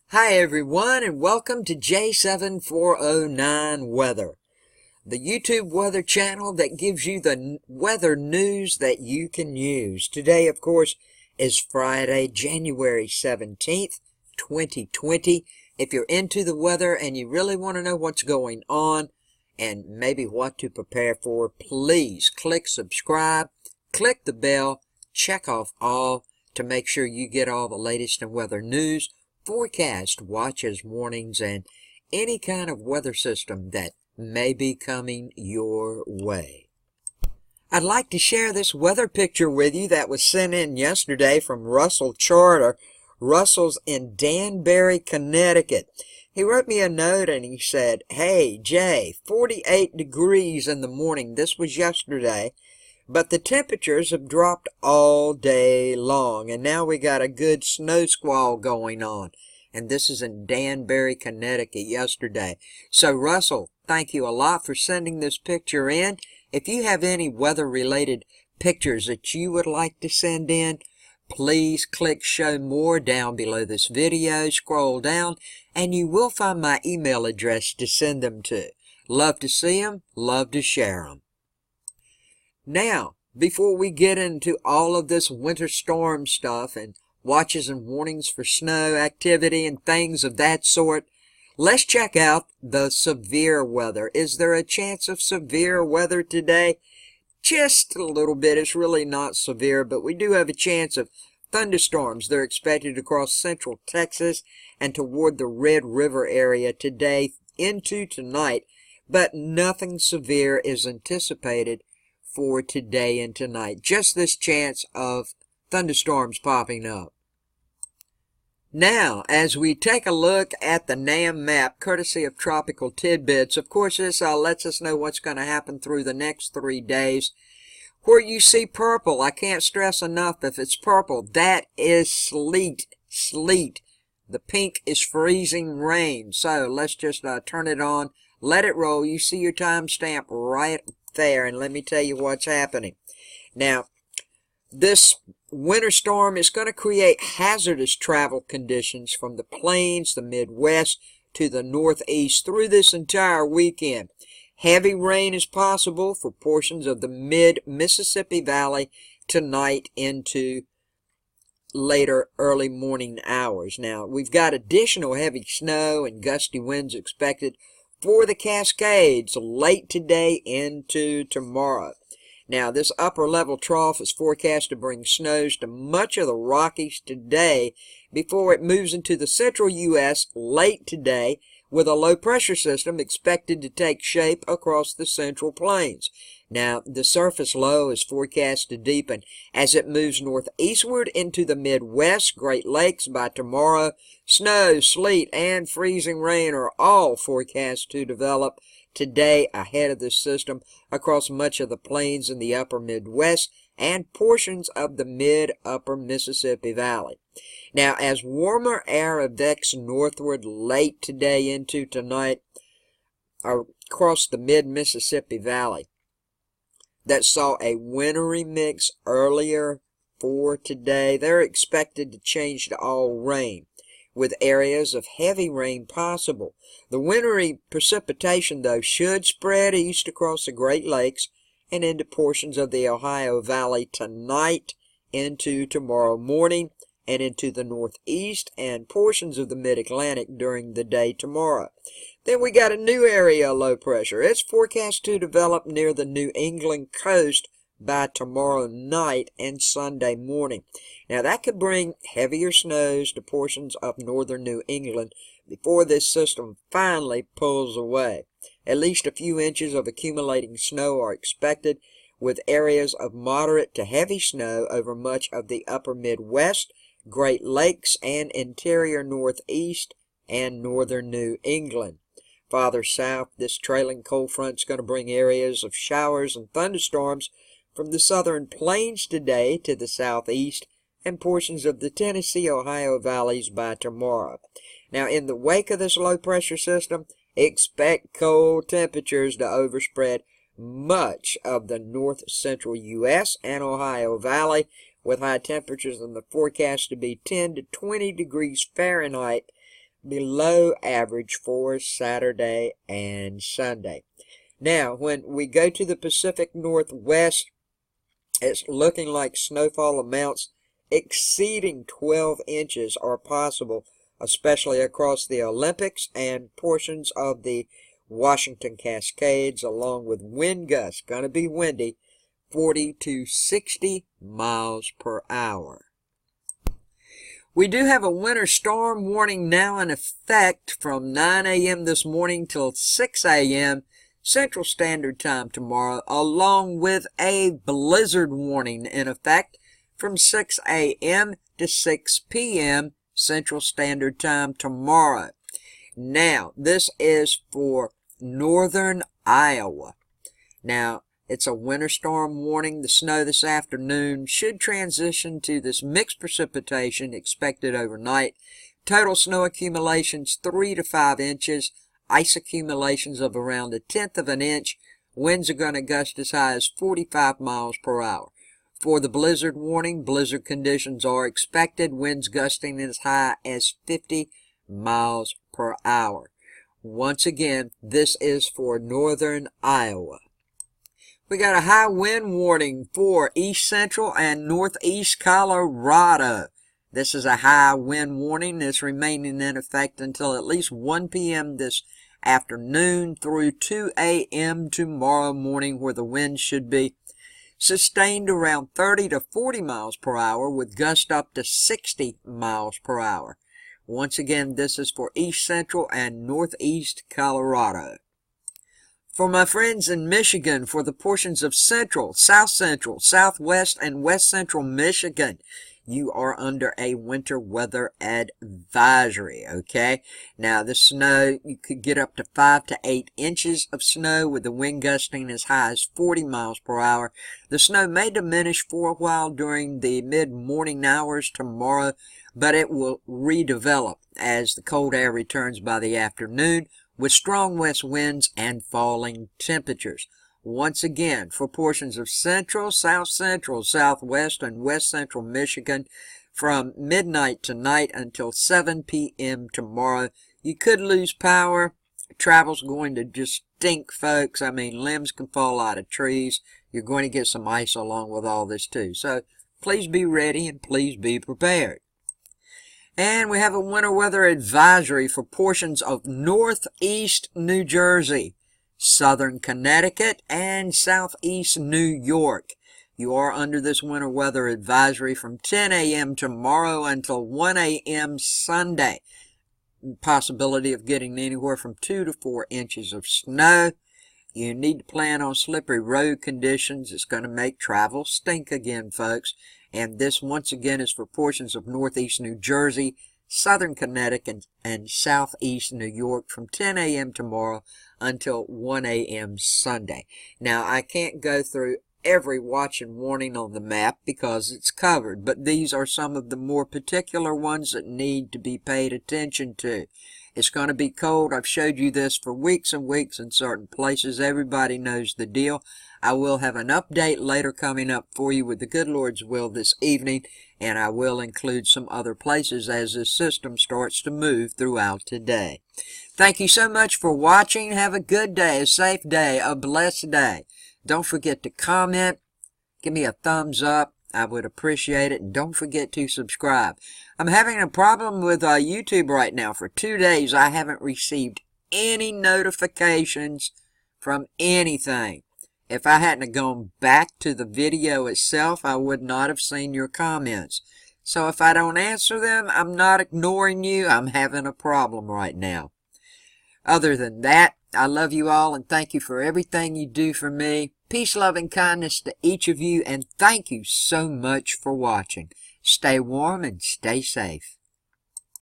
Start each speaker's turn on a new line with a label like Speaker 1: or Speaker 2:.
Speaker 1: Hi everyone, and welcome to J7409 Weather, the YouTube weather channel that gives you the weather news that you can use. Today, of course, is Friday, January 17th, 2020. If you're into the weather and you really want to know what's going on and maybe what to prepare for, please click subscribe, click the bell, check off all to make sure you get all the latest in weather news, forecast, watches, warnings, and any kind of weather system that may be coming your way. I'd like to share this weather picture with you that was sent in yesterday from Russell Charter. Russell's in Danbury, Connecticut. He wrote me a note and he said, "Hey, Jay, 48 degrees in the morning." This was yesterday. But the temperatures have dropped all day long, and now we got a good snow squall going on. And this is in Danbury, Connecticut yesterday. So Russell, thank you a lot for sending this picture in. If you have any weather-related pictures that you would like to send in, please click Show More down below this video. Scroll down, and you will find my email address to send them to. Love to see them, love to share them. Now, before we get into all of this winter storm stuff and watches and warnings for snow activity and things of that sort, let's check out the severe weather. Is there a chance of severe weather today? Just a little bit. It's really not severe, but we do have a chance of thunderstorms. They're expected across central Texas and toward the Red River area today into tonight, but nothing severe is anticipated for today and tonight. Just this chance of thunderstorms popping up. Now, as we take a look at the NAM map, courtesy of Tropical Tidbits, of course this lets us know what's going to happen through the next 3 days. Where you see purple, I can't stress enough, if it's purple, that is sleet. Sleet. The pink is freezing rain. So let's just turn it on, let it roll. You see your timestamp right there, and let me tell you what's happening. Now, this winter storm is going to create hazardous travel conditions from the plains, the Midwest, to the Northeast through this entire weekend. Heavy rain is possible for portions of the mid-Mississippi Valley tonight into later early morning hours. Now, we've got additional heavy snow and gusty winds expected for the Cascades late today into tomorrow. Now, this upper level trough is forecast to bring snows to much of the Rockies today before it moves into the central U.S. late today, with a low pressure system expected to take shape across the central plains. Now, the surface low is forecast to deepen as it moves northeastward into the Midwest, Great Lakes by tomorrow. Snow, sleet, and freezing rain are all forecast to develop today ahead of this system across much of the plains in the upper Midwest and portions of the mid-upper Mississippi Valley. Now, as warmer air advances northward late today into tonight across the mid-Mississippi Valley, that saw a wintry mix earlier for today, they're expected to change to all rain, with areas of heavy rain possible. The wintry precipitation, though, should spread east across the Great Lakes and into portions of the Ohio Valley tonight into tomorrow morning, and into the Northeast and portions of the Mid-Atlantic during the day tomorrow. Then we got a new area of low pressure. It's forecast to develop near the New England coast by tomorrow night and Sunday morning. Now, that could bring heavier snows to portions of northern New England before this system finally pulls away. At least a few inches of accumulating snow are expected, with areas of moderate to heavy snow over much of the upper Midwest, Great Lakes, and interior Northeast and northern New England. Farther south, this trailing cold front is going to bring areas of showers and thunderstorms from the southern plains today to the southeast and portions of the Tennessee, Ohio valleys by tomorrow. Now, in the wake of this low pressure system, expect cold temperatures to overspread much of the north central U.S. and Ohio Valley, with high temperatures in the forecast to be 10 to 20 degrees Fahrenheit below average for Saturday and Sunday. Now, when we go to the Pacific Northwest, it's looking like snowfall amounts exceeding 12 inches are possible, especially across the Olympics and portions of the Washington Cascades, along with wind gusts, going to be windy, 40 to 60 miles per hour. We do have a winter storm warning now in effect from 9 a.m. this morning till 6 a.m. Central Standard Time tomorrow, along with a blizzard warning in effect from 6 a.m. to 6 p.m. Central Standard Time tomorrow. Now, this is for northern Iowa. Now, it's a winter storm warning. The snow this afternoon should transition to this mixed precipitation expected overnight. Total snow accumulations 3 to 5 inches. Ice accumulations of around 1/10 of an inch. Winds are going to gust as high as 45 miles per hour. For the blizzard warning, blizzard conditions are expected. Winds gusting as high as 50 miles per hour. Once again, this is for northern Iowa. We got a high wind warning for east central and northeast Colorado. This is a high wind warning that's remaining in effect until at least 1 p.m. this afternoon through 2 a.m. tomorrow morning, where the wind should be sustained around 30 to 40 miles per hour with gusts up to 60 miles per hour. Once again, this is for east central and northeast Colorado. For my friends in Michigan, for the portions of central, southwest, and west central Michigan, you are under a winter weather advisory, okay? Now, the snow, you could get up to 5 to 8 inches of snow with the wind gusting as high as 40 miles per hour. The snow may diminish for a while during the mid-morning hours tomorrow, but it will redevelop as the cold air returns by the afternoon with strong west winds and falling temperatures. Once again, for portions of central, south central, southwest, and west central Michigan, from midnight tonight until 7 p.m. tomorrow, you could lose power. Travel's going to just stink, folks. I mean, limbs can fall out of trees. You're going to get some ice along with all this, too. So please be ready and please be prepared. And we have a winter weather advisory for portions of northeast New Jersey, southern Connecticut, and southeast New York. You are under this winter weather advisory from 10 a.m. tomorrow until 1 a.m. Sunday. Possibility of getting anywhere from 2 to 4 inches of snow. You need to plan on slippery road conditions. It's going to make travel stink again, folks. And this, once again, is for portions of northeast New Jersey, southern Connecticut, and southeast New York from 10 a.m. tomorrow until 1 a.m. Sunday. Now, I can't go through every watch and warning on the map because it's covered, but these are some of the more particular ones that need to be paid attention to. It's going to be cold. I've showed you this for weeks and weeks in certain places. Everybody knows the deal. I will have an update later coming up for you with the good Lord's will this evening, and I will include some other places as this system starts to move throughout today. Thank you so much for watching. Have a good day, a safe day, a blessed day. Don't forget to comment. Give me a thumbs up. I would appreciate it. And don't forget to subscribe. I'm having a problem with YouTube right now. For 2 days, I haven't received any notifications from anything. If I hadn't gone back to the video itself, I would not have seen your comments. So if I don't answer them, I'm not ignoring you. I'm having a problem right now. Other than that, I love you all and thank you for everything you do for me. Peace, love, and kindness to each of you, and thank you so much for watching. Stay warm and stay safe.